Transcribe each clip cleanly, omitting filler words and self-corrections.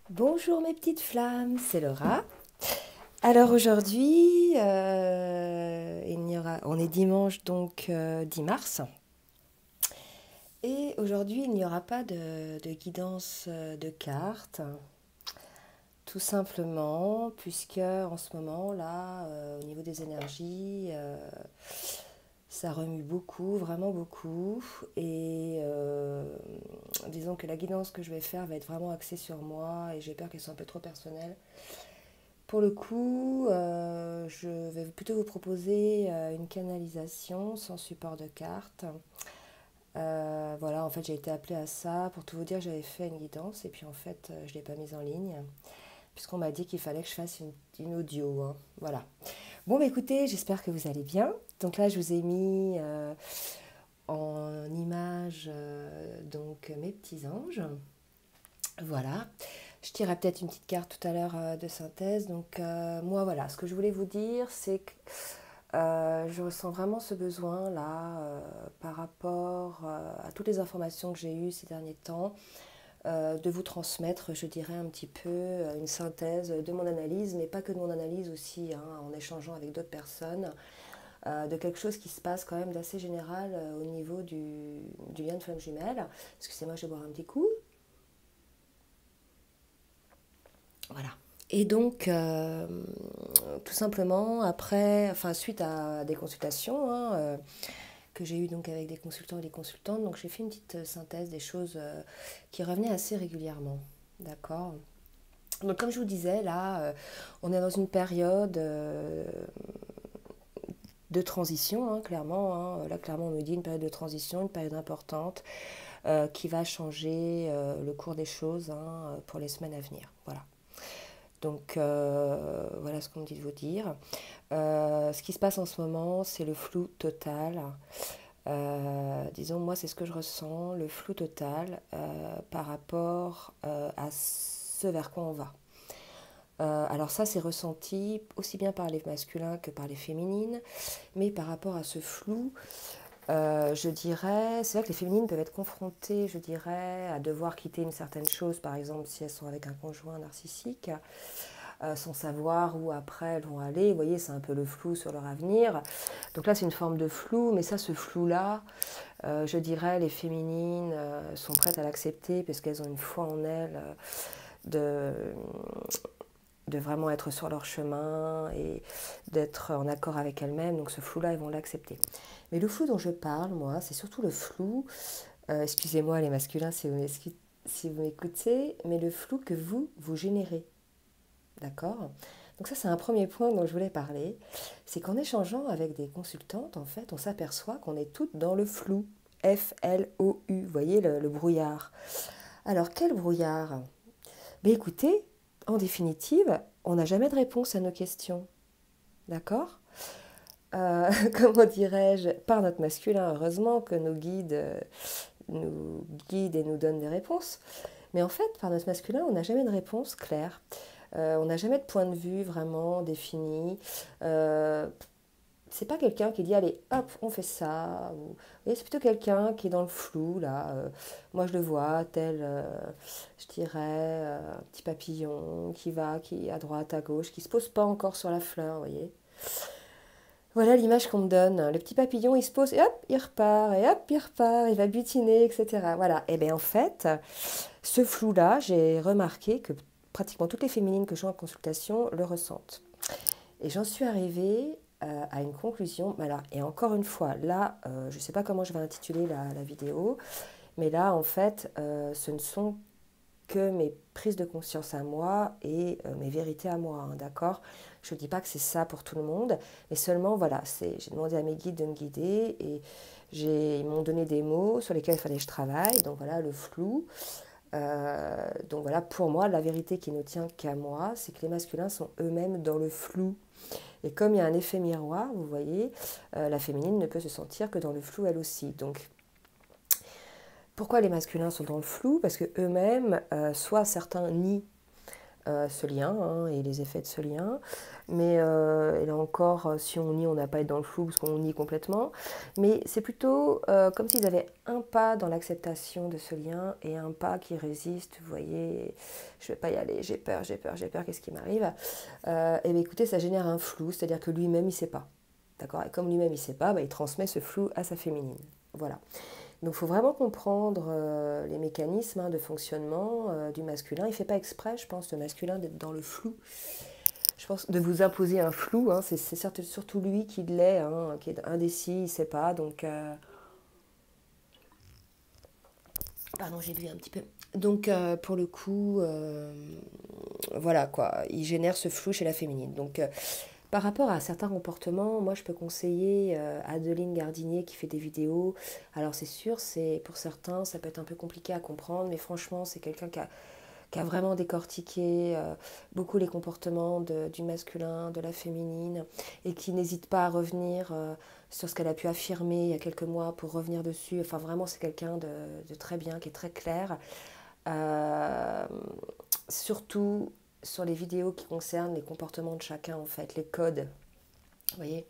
Bonjour mes petites flammes, c'est Laura. Alors aujourd'hui, on est dimanche donc 10 mars. Et aujourd'hui, il n'y aura pas de guidance de cartes, tout simplement, puisque en ce moment là, au niveau des énergies, ça remue beaucoup, vraiment beaucoup. Et disons que la guidance que je vais faire va être vraiment axée sur moi et j'ai peur qu'elle soit un peu trop personnelle. Pour le coup, je vais plutôt vous proposer une canalisation sans support de carte. Voilà, en fait, j'ai été appelée à ça. Pour tout vous dire, j'avais fait une guidance et puis en fait, je ne l'ai pas mise en ligne puisqu'on m'a dit qu'il fallait que je fasse une audio, hein. Voilà. Bon, bah, écoutez, j'espère que vous allez bien. Donc là, je vous ai mis en image donc mes petits anges. Voilà. Je tirerai peut-être une petite carte tout à l'heure de synthèse. Donc moi voilà, ce que je voulais vous dire, c'est que je ressens vraiment ce besoin-là par rapport à toutes les informations que j'ai eues ces derniers temps, de vous transmettre, je dirais, un petit peu une synthèse de mon analyse, mais pas que de mon analyse aussi, hein, en échangeant avec d'autres personnes, de quelque chose qui se passe quand même d'assez général au niveau du lien de flamme jumelle. Excusez-moi, je vais boire un petit coup. Voilà. Et donc, tout simplement, après, enfin, suite à des consultations que j'ai eues donc avec des consultants et des consultantes, donc j'ai fait une petite synthèse des choses qui revenaient assez régulièrement. D'accord. Donc, comme je vous disais, là, on est dans une période de transition, hein, clairement. Hein. Là, clairement, on me dit une période de transition, une période importante qui va changer le cours des choses pour les semaines à venir. Voilà. Donc voilà ce qu'on me dit de vous dire. Ce qui se passe en ce moment, c'est le flou total. Disons, moi, c'est ce que je ressens, le flou total par rapport à ce vers quoi on va. Alors ça, c'est ressenti aussi bien par les masculins que par les féminines, mais par rapport à ce flou, je dirais, c'est vrai que les féminines peuvent être confrontées, je dirais, à devoir quitter une certaine chose, par exemple si elles sont avec un conjoint narcissique, sans savoir où après elles vont aller. Vous voyez, c'est un peu le flou sur leur avenir. Donc là, c'est une forme de flou, mais ça, ce flou-là, je dirais, les féminines sont prêtes à l'accepter parce qu'elles ont une foi en elles de, de vraiment être sur leur chemin et d'être en accord avec elles-mêmes. Donc ce flou-là, elles vont l'accepter. Mais le flou dont je parle, moi, c'est surtout le flou, excusez-moi les masculins si vous m'écoutez, mais le flou que vous générez. D'accord. Donc ça, c'est un premier point dont je voulais parler. C'est qu'en échangeant avec des consultantes, en fait, on s'aperçoit qu'on est toutes dans le flou. F-L-O-U, vous voyez le brouillard. Alors, quel brouillard? Mais écoutez, en définitive, on n'a jamais de réponse à nos questions. D'accord. Comment dirais-je? Par notre masculin, heureusement que nos guides nous guident et nous donnent des réponses. Mais en fait, par notre masculin, on n'a jamais de réponse claire. On n'a jamais de point de vue vraiment défini. C'est pas quelqu'un qui dit allez hop on fait ça. C'est plutôt quelqu'un qui est dans le flou là. Moi je le vois tel, je dirais, un petit papillon qui va, qui est à droite, à gauche, qui se pose pas encore sur la fleur, vous voyez. Voilà l'image qu'on me donne. Le petit papillon, il se pose et hop, il repart, et hop, il repart, il va butiner, etc. Voilà. Et bien en fait, ce flou-là, j'ai remarqué que pratiquement toutes les féminines que j'ai en consultation le ressentent. Et j'en suis arrivée à une conclusion. Alors, et encore une fois, là, je ne sais pas comment je vais intituler la vidéo, mais là, en fait, ce ne sont que mes prises de conscience à moi et mes vérités à moi, hein, d'accord. Je ne dis pas que c'est ça pour tout le monde, mais seulement, voilà, j'ai demandé à mes guides de me guider et ils m'ont donné des mots sur lesquels il fallait que je travaille, donc voilà, le flou. Donc voilà, pour moi, la vérité qui ne tient qu'à moi, c'est que les masculins sont eux-mêmes dans le flou. Et comme il y a un effet miroir, vous voyez, la féminine ne peut se sentir que dans le flou elle aussi. Donc pourquoi les masculins sont dans le flou? Parce que eux-mêmes, soit certains nient ce lien hein, et les effets de ce lien. Mais et là encore, si on nie, on n'a pas à être dans le flou parce qu'on nie complètement. Mais c'est plutôt comme s'ils avaient un pas dans l'acceptation de ce lien et un pas qui résiste. Vous voyez, je ne vais pas y aller, j'ai peur, j'ai peur, j'ai peur, qu'est-ce qui m'arrive et bien écoutez, ça génère un flou, c'est-à-dire que lui-même, il ne sait pas. D'accord. Et comme lui-même, il ne sait pas, bah, il transmet ce flou à sa féminine. Voilà. Donc il faut vraiment comprendre les mécanismes hein, de fonctionnement du masculin. Il ne fait pas exprès, je pense, le masculin d'être dans le flou. Je pense de vous imposer un flou. Hein, c'est surtout lui qui l'est, hein, qui est indécis, il ne sait pas. Donc, pardon, j'ai bu un petit peu. Donc pour le coup, voilà quoi, il génère ce flou chez la féminine. Donc par rapport à certains comportements, moi je peux conseiller Adeline Gardinier qui fait des vidéos. Alors c'est sûr, c'est pour certains ça peut être un peu compliqué à comprendre, mais franchement c'est quelqu'un qui a vraiment décortiqué beaucoup les comportements du masculin, de la féminine, et qui n'hésite pas à revenir sur ce qu'elle a pu affirmer il y a quelques mois pour revenir dessus. Enfin vraiment c'est quelqu'un de très bien, qui est très clair. Euh, Surtout sur les vidéos qui concernent les comportements de chacun en fait, les codes. Vous voyez.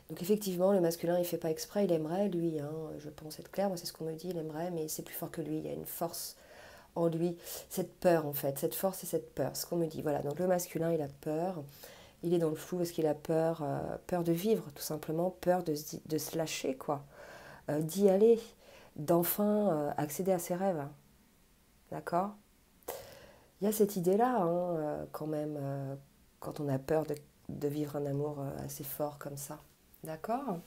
Donc effectivement, le masculin, il ne fait pas exprès, il aimerait, lui, hein, je pense être clair, moi c'est ce qu'on me dit, il aimerait, mais c'est plus fort que lui, il y a une force en lui, cette peur en fait, cette force et cette peur, ce qu'on me dit. Voilà, donc le masculin, il a peur, il est dans le flou parce qu'il a peur, peur de vivre, tout simplement, peur de se lâcher, quoi, d'y aller, d'enfin accéder à ses rêves, d'accord. Il y a cette idée-là, hein, quand même, quand on a peur de vivre un amour assez fort comme ça. D'accord.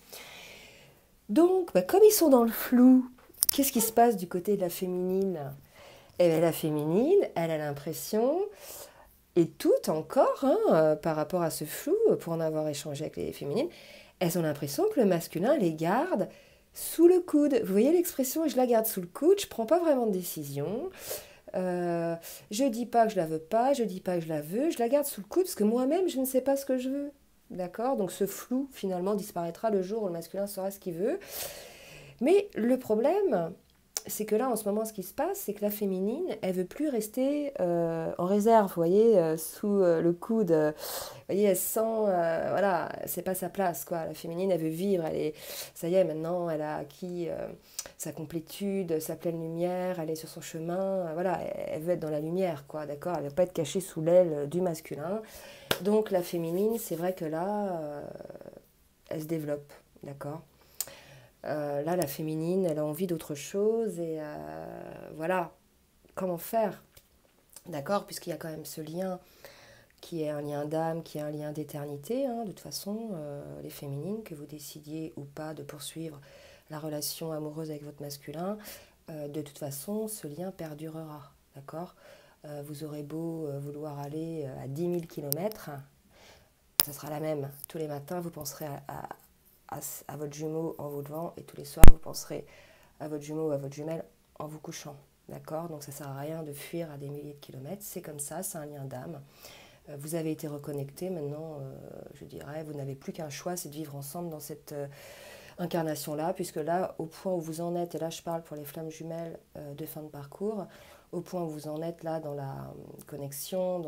Donc, bah, comme ils sont dans le flou, qu'est-ce qui se passe du côté de la féminine? Eh bien, la féminine, elle a l'impression, et toutes encore, hein, par rapport à ce flou, pour en avoir échangé avec les féminines, elles ont l'impression que le masculin les garde sous le coude. Vous voyez l'expression, je la garde sous le coude, je ne prends pas vraiment de décision. Je dis pas que je la veux pas, je dis pas que je la veux, je la garde sous le coude parce que moi-même je ne sais pas ce que je veux. D'accord. Donc ce flou finalement disparaîtra le jour où le masculin saura ce qu'il veut. Mais le problème, c'est que là en ce moment ce qui se passe, c'est que la féminine, elle veut plus rester en réserve, vous voyez, sous le coude. Vous voyez, elle sent, voilà, c'est pas sa place, quoi. La féminine, elle veut vivre, ça y est, maintenant, elle a acquis sa complétude, sa pleine lumière, elle est sur son chemin, voilà, elle veut être dans la lumière, quoi, d'accord. Elle veut pas être cachée sous l'aile du masculin. Donc la féminine, c'est vrai que là, elle se développe, d'accord. Là, la féminine, elle a envie d'autre chose et voilà, comment faire, d'accord, puisqu'il y a quand même ce lien qui est un lien d'âme, qui est un lien d'éternité. Hein. De toute façon, les féminines, que vous décidiez ou pas de poursuivre la relation amoureuse avec votre masculin, de toute façon, ce lien perdurera, d'accord. Vous aurez beau vouloir aller à 10 000 km, ça sera la même. Tous les matins, vous penserez à votre jumeau en vous levant et tous les soirs, vous penserez à votre jumeau ou à votre jumelle en vous couchant. D'accord. Donc ça ne sert à rien de fuir à des milliers de kilomètres. C'est comme ça, c'est un lien d'âme. Vous avez été reconnecté, maintenant, je dirais, vous n'avez plus qu'un choix, c'est de vivre ensemble dans cette incarnation-là, puisque là, au point où vous en êtes, et là je parle pour les flammes jumelles de fin de parcours, au point où vous en êtes là dans la connexion,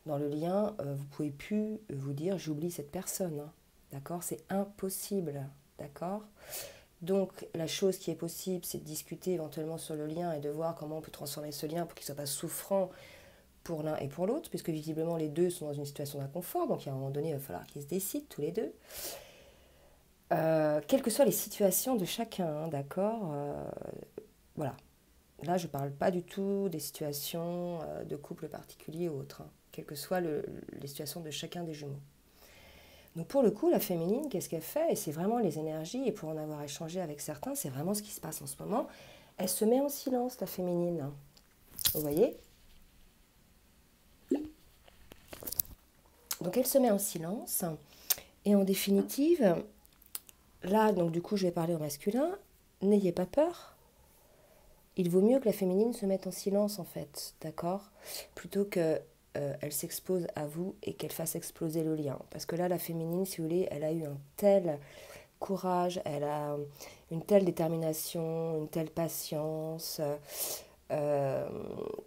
dans le lien, vous ne pouvez plus vous dire j'oublie cette personne, hein, d'accord. C'est impossible, d'accord. Donc la chose qui est possible, c'est de discuter éventuellement sur le lien et de voir comment on peut transformer ce lien pour qu'il ne soit pas souffrant pour l'un et pour l'autre, puisque visiblement les deux sont dans une situation d'inconfort, donc à un moment donné, il va falloir qu'ils se décident tous les deux. Quelles que soient les situations de chacun, hein, d'accord, voilà. Là, je ne parle pas du tout des situations de couple particulier ou autres, hein, quelles que soient les situations de chacun des jumeaux. Donc pour le coup, la féminine, qu'est-ce qu'elle fait? Et c'est vraiment les énergies, et pour en avoir échangé avec certains, c'est vraiment ce qui se passe en ce moment. Elle se met en silence, la féminine. Vous voyez? Donc elle se met en silence. Et en définitive, là, donc du coup, je vais parler au masculin. N'ayez pas peur. Il vaut mieux que la féminine se mette en silence, en fait, d'accord? Plutôt que elle s'expose à vous et qu'elle fasse exploser le lien. Parce que là, la féminine, si vous voulez, elle a eu un tel courage, elle a une telle détermination, une telle patience. euh,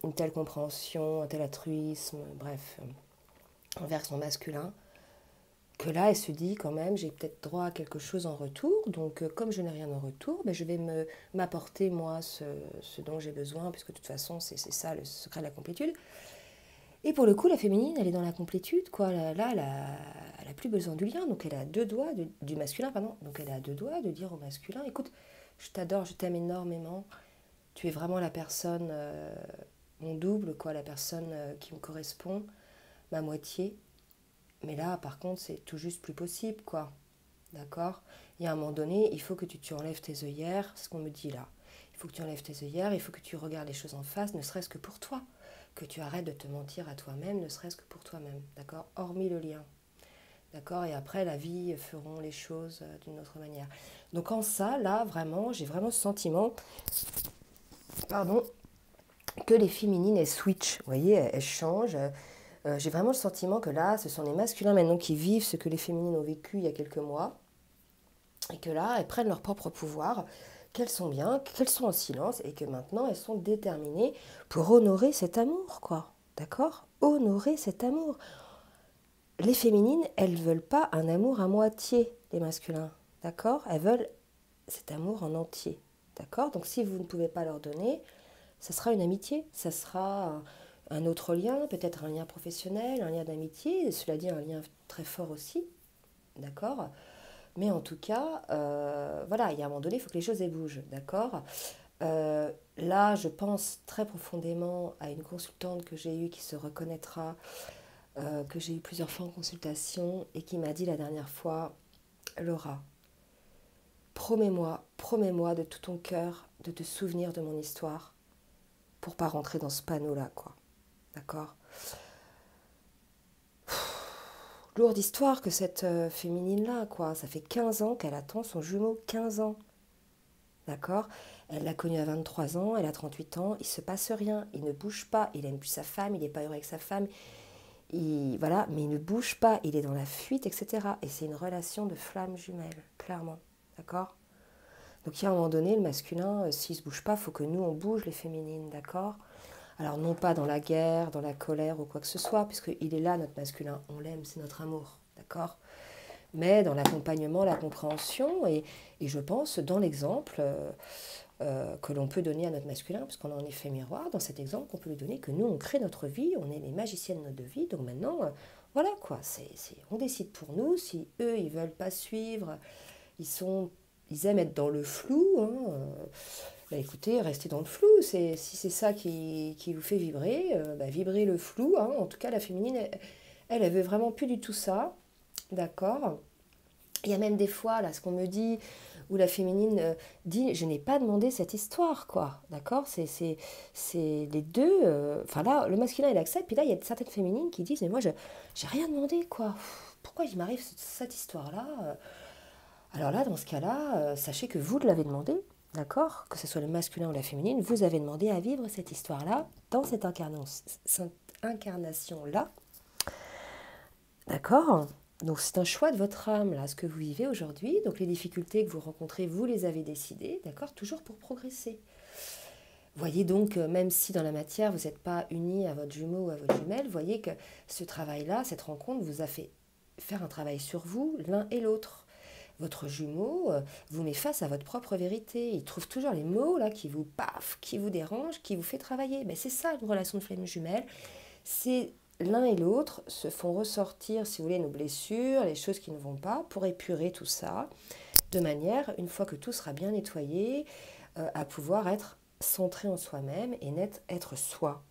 une telle compréhension, un tel altruisme, bref, envers son masculin, que là, elle se dit quand même, j'ai peut-être droit à quelque chose en retour, donc comme je n'ai rien en retour, ben, je vais m'apporter moi ce dont j'ai besoin, puisque de toute façon, c'est ça le secret de la complétude. Et pour le coup, la féminine, elle est dans la complétude, quoi. Là, elle a plus besoin du lien, donc elle a deux doigts, du masculin, pardon, donc elle a deux doigts de dire au masculin, écoute, je t'adore, je t'aime énormément, tu es vraiment la personne, mon double, quoi, la personne qui me correspond, ma moitié. Mais là, par contre, c'est tout juste plus possible, quoi. D'accord? Il y a un moment donné, il faut que tu enlèves tes œillères, c'est ce qu'on me dit là. Il faut que tu enlèves tes œillères, il faut que tu regardes les choses en face, ne serait-ce que pour toi. Que tu arrêtes de te mentir à toi-même, ne serait-ce que pour toi-même. D'accord? Hormis le lien. D'accord? Et après, la vie feront les choses d'une autre manière. Donc en ça, là, vraiment, j'ai vraiment ce sentiment, pardon, que les féminines, elles switchent. Vous voyez, elles changent. J'ai vraiment le sentiment que là, ce sont les masculins maintenant qui vivent ce que les féminines ont vécu il y a quelques mois. Et que là, elles prennent leur propre pouvoir, qu'elles sont bien, qu'elles sont en silence, et que maintenant, elles sont déterminées pour honorer cet amour, quoi. D'accord? Honorer cet amour. Les féminines, elles ne veulent pas un amour à moitié, les masculins. D'accord? Elles veulent cet amour en entier. D'accord? Donc si vous ne pouvez pas leur donner, ça sera une amitié, ça sera un autre lien, peut-être un lien professionnel, un lien d'amitié, cela dit un lien très fort aussi. D'accord? Mais en tout cas, voilà, il y a un moment donné, il faut que les choses elles bougent, d'accord? Là, je pense très profondément à une consultante que j'ai eue qui se reconnaîtra, que j'ai eu plusieurs fois en consultation et qui m'a dit la dernière fois, Laura, promets-moi de tout ton cœur de te souvenir de mon histoire pour pas rentrer dans ce panneau-là, quoi. D'accord? Lourde histoire que cette féminine-là, quoi. Ça fait 15 ans qu'elle attend son jumeau, 15 ans. D'accord? Elle l'a connu à 23 ans, elle a 38 ans, il se passe rien, il ne bouge pas, il aime plus sa femme, il n'est pas heureux avec sa femme, voilà, mais il ne bouge pas, il est dans la fuite, etc. Et c'est une relation de flamme jumelle, clairement. D'accord? Donc il y a un moment donné, le masculin, s'il ne se bouge pas, il faut que nous, on bouge les féminines, d'accord? Alors non pas dans la guerre, dans la colère ou quoi que ce soit, puisqu'il est là, notre masculin, on l'aime, c'est notre amour, d'accord? Mais dans l'accompagnement, la compréhension, et je pense dans l'exemple que l'on peut donner à notre masculin, puisqu'on a en effet miroir, dans cet exemple, on peut lui donner que nous, on crée notre vie, on est les magiciennes de notre vie, donc maintenant, voilà quoi, on décide pour nous, si eux, ils veulent pas suivre, ils aiment être dans le flou, hein, bah écoutez, restez dans le flou, si c'est ça qui vous fait vibrer, bah vibrez le flou, hein, en tout cas la féminine, elle veut vraiment plus du tout ça, d'accord? Il y a même des fois, là, ce qu'on me dit, où la féminine dit, je n'ai pas demandé cette histoire, quoi, d'accord? C'est les deux, enfin là, le masculin, il accepte, puis là, il y a certaines féminines qui disent, mais moi, j'ai rien demandé, quoi. Pourquoi il m'arrive cette histoire-là? Alors là, dans ce cas-là, sachez que vous l'avez demandé, d'accord? Que ce soit le masculin ou la féminine, vous avez demandé à vivre cette histoire-là, dans cette incarnation-là, d'accord? Donc c'est un choix de votre âme, là, ce que vous vivez aujourd'hui. Donc les difficultés que vous rencontrez, vous les avez décidées, d'accord? Toujours pour progresser. Voyez donc, même si dans la matière, vous n'êtes pas unis à votre jumeau ou à votre jumelle, voyez que ce travail-là, cette rencontre, vous a fait faire un travail sur vous, l'un et l'autre. Votre jumeau vous met face à votre propre vérité. Il trouve toujours les mots là qui vous qui vous dérangent, qui vous fait travailler. Mais c'est ça une relation de flamme jumelle. C'est l'un et l'autre se font ressortir, si vous voulez, nos blessures, les choses qui ne vont pas, pour épurer tout ça, de manière, une fois que tout sera bien nettoyé, à pouvoir être centré en soi-même et être soi.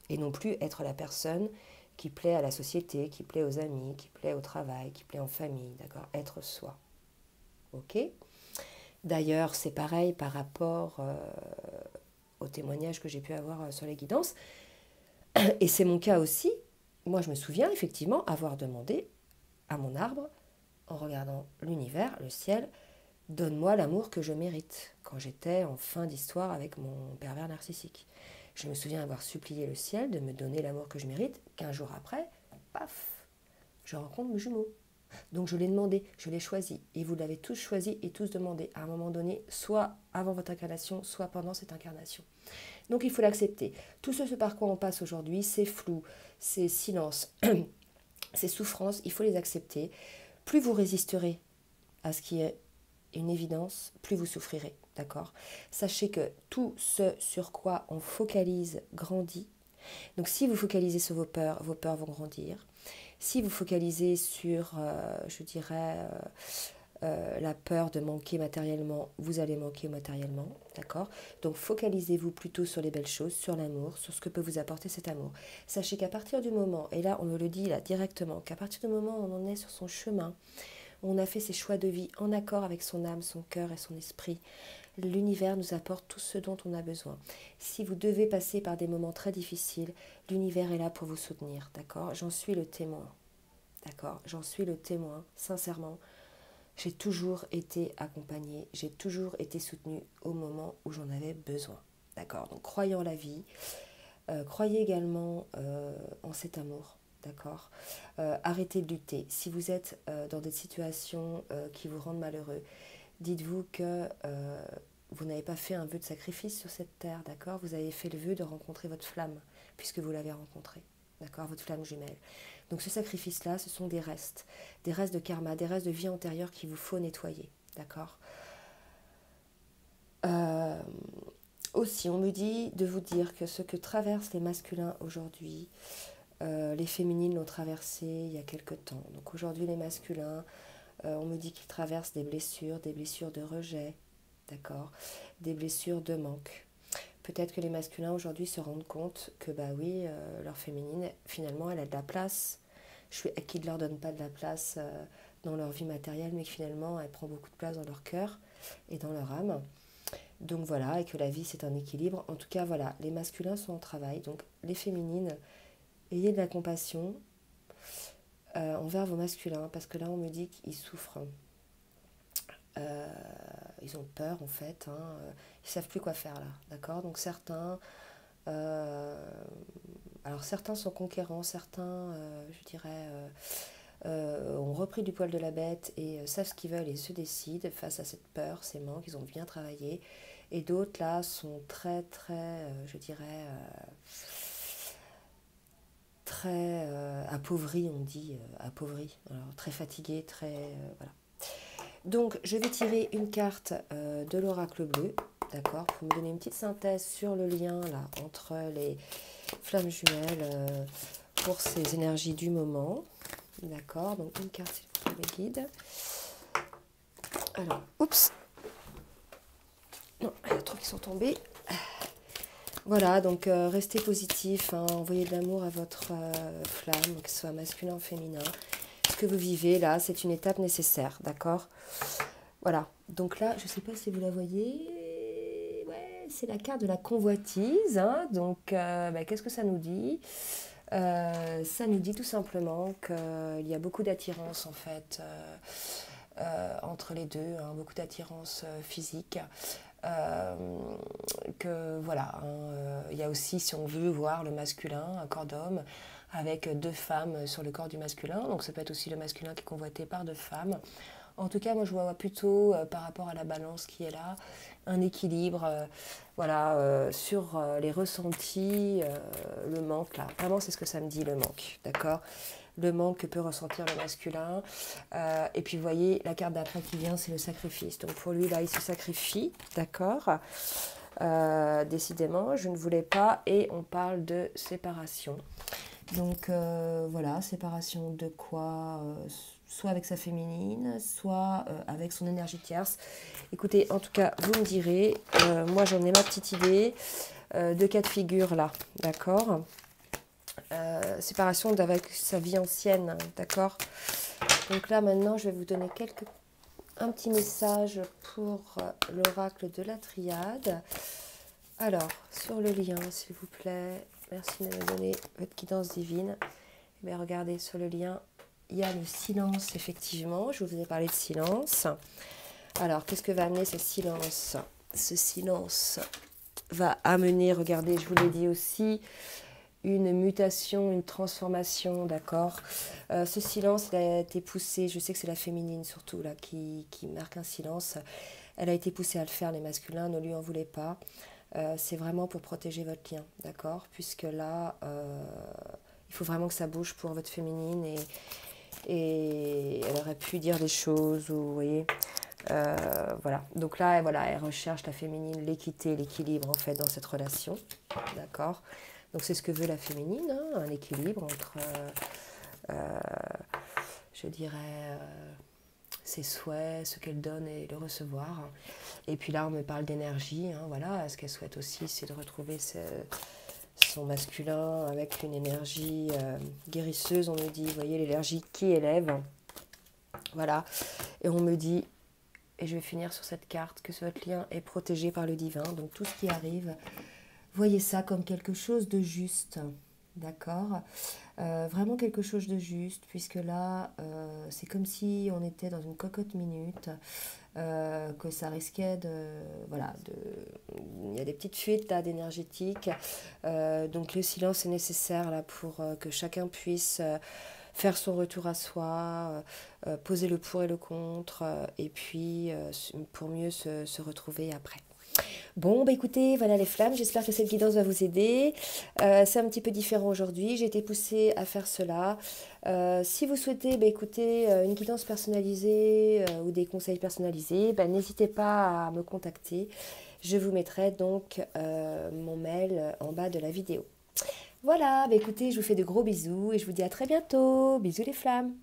Et non plus être la personne qui plaît à la société, qui plaît aux amis, qui plaît au travail, qui plaît en famille, d'accord? Être soi. Ok? D'ailleurs, c'est pareil par rapport aux témoignages que j'ai pu avoir sur les guidances. Et c'est mon cas aussi. Moi, je me souviens effectivement avoir demandé à mon arbre, en regardant l'univers, le ciel, donne-moi l'amour que je mérite, quand j'étais en fin d'histoire avec mon pervers narcissique. Je me souviens avoir supplié le ciel de me donner l'amour que je mérite, qu'un jour après, paf, je rencontre mes jumeaux. Donc je l'ai demandé, je l'ai choisi. Et vous l'avez tous choisi et tous demandé à un moment donné, soit avant votre incarnation, soit pendant cette incarnation. Donc il faut l'accepter. Tout ce par quoi on passe aujourd'hui, c'est flou, c'est silence, ces souffrances, il faut les accepter. Plus vous résisterez à ce qui est une évidence, plus vous souffrirez, d'accord? Sachez que tout ce sur quoi on focalise grandit. Donc si vous focalisez sur vos peurs vont grandir. Si vous focalisez sur, je dirais, la peur de manquer matériellement, vous allez manquer matériellement, d'accord? Donc focalisez-vous plutôt sur les belles choses, sur l'amour, sur ce que peut vous apporter cet amour. Sachez qu'à partir du moment, et là on me le dit là directement, qu'à partir du moment où on en est sur son chemin, on a fait ses choix de vie en accord avec son âme, son cœur et son esprit, l'univers nous apporte tout ce dont on a besoin. Si vous devez passer par des moments très difficiles, l'univers est là pour vous soutenir, d'accord? J'en suis le témoin, d'accord? J'en suis le témoin, sincèrement. J'ai toujours été accompagnée, j'ai toujours été soutenue au moment où j'en avais besoin, d'accord? Donc croyez en la vie, croyez également en cet amour. D'accord. Arrêtez de lutter. Si vous êtes dans des situations qui vous rendent malheureux, dites-vous que vous n'avez pas fait un vœu de sacrifice sur cette terre, d'accord? Vous avez fait le vœu de rencontrer votre flamme, puisque vous l'avez rencontrée, d'accord? Votre flamme jumelle. Donc ce sacrifice-là, ce sont des restes de karma, des restes de vie antérieure qu'il vous faut nettoyer, d'accord? Aussi, on me dit de vous dire que ce que traversent les masculins aujourd'hui, les féminines l'ont traversé il y a quelque temps. Donc aujourd'hui, les masculins, on me dit qu'ils traversent des blessures de rejet, d'accord, des blessures de manque. Peut-être que les masculins aujourd'hui se rendent compte que, bah oui, leur féminine, finalement, elle a de la place, qui ne leur donne pas de la place dans leur vie matérielle, mais que finalement, elle prend beaucoup de place dans leur cœur et dans leur âme. Donc voilà, et que la vie, c'est un équilibre. En tout cas, voilà, les masculins sont en travail. Donc les féminines, ayez de la compassion envers vos masculins, parce que là, on me dit qu'ils souffrent. Ils ont peur, en fait. Hein. Ils ne savent plus quoi faire, là. D'accord? Donc certains... alors certains sont conquérants, certains, je dirais... ont repris du poil de la bête et savent ce qu'ils veulent et se décident face à cette peur, ces manques, ils ont bien travaillé. Et d'autres, là, sont très, je dirais, très appauvris, on dit, appauvris. Alors, très fatigués, très... voilà. Donc, je vais tirer une carte de l'oracle bleu, d'accord, pour me donner une petite synthèse sur le lien, là, entre les flammes jumelles pour ces énergies du moment. D'accord, donc une carte s'il vous plaît, mes guides. Alors, oups. Non, il y en a trop qui sont tombés. Voilà, donc restez positif, hein, envoyez de l'amour à votre flamme, que ce soit masculin ou féminin. Ce que vous vivez là, c'est une étape nécessaire, d'accord? Voilà, donc là, je ne sais pas si vous la voyez. Ouais, c'est la carte de la convoitise. Hein, donc, qu'est-ce que ça nous dit? Ça nous dit tout simplement qu'il y a beaucoup d'attirance en fait entre les deux, hein, beaucoup d'attirance physique. Que voilà, hein, il y a aussi, si on veut voir le masculin, un corps d'homme avec deux femmes sur le corps du masculin, donc ça peut être aussi le masculin qui est convoité par deux femmes. En tout cas, moi je vois plutôt par rapport à la balance qui est là, un équilibre voilà, sur les ressentis, le manque là. Vraiment, c'est ce que ça me dit, le manque, d'accord? Le manque que peut ressentir le masculin. Et puis, vous voyez, la carte d'après qui vient, c'est le sacrifice. Donc, pour lui, là, il se sacrifie, d'accord? Décidément, je ne voulais pas. Et on parle de séparation. Donc, voilà, séparation de quoi soit avec sa féminine, soit avec son énergie tierce. Écoutez, en tout cas, vous me direz. Moi, j'en ai ma petite idée de cas de figure là, d'accord? Séparation avec sa vie ancienne, d'accord? Donc là, maintenant, je vais vous donner un petit message pour l'oracle de la triade. Alors, sur le lien, s'il vous plaît, merci de me donner votre guidance divine. Mais regardez, sur le lien, il y a le silence, effectivement. Je vous ai parlé de silence. Alors, qu'est-ce que va amener ce silence? Ce silence va amener, regardez, je vous l'ai dit aussi, une mutation, une transformation, d'accord. Ce silence, il a été poussé, je sais que c'est la féminine surtout là qui marque un silence. Elle a été poussée à le faire, les masculins ne lui en voulaient pas. C'est vraiment pour protéger votre lien, d'accord. Puisque là, il faut vraiment que ça bouge pour votre féminine et elle aurait pu dire des choses, ou, vous voyez. Voilà, donc là, voilà, elle recherche la féminine, l'équité, l'équilibre en fait dans cette relation, d'accord. Donc c'est ce que veut la féminine, hein, un équilibre entre, je dirais, ses souhaits, ce qu'elle donne et le recevoir. Et puis là, on me parle d'énergie, hein, voilà, ce qu'elle souhaite aussi, c'est de retrouver son masculin avec une énergie guérisseuse, on me dit, vous voyez, l'énergie qui élève, voilà. Et on me dit, et je vais finir sur cette carte, que votre lien est protégé par le divin, donc tout ce qui arrive, voyez ça comme quelque chose de juste, d'accord. Vraiment quelque chose de juste, puisque là, c'est comme si on était dans une cocotte minute, que ça risquait de... Voilà, il y a des petites fuites là d'énergétique, donc le silence est nécessaire là pour que chacun puisse faire son retour à soi, poser le pour et le contre, et puis pour mieux se retrouver après. Bon, bah écoutez, voilà les flammes, j'espère que cette guidance va vous aider. C'est un petit peu différent aujourd'hui, j'ai été poussée à faire cela. Si vous souhaitez écouter une guidance personnalisée ou des conseils personnalisés, n'hésitez pas à me contacter. Je vous mettrai donc mon mail en bas de la vidéo. Voilà, écoutez, je vous fais de gros bisous et je vous dis à très bientôt. Bisous les flammes.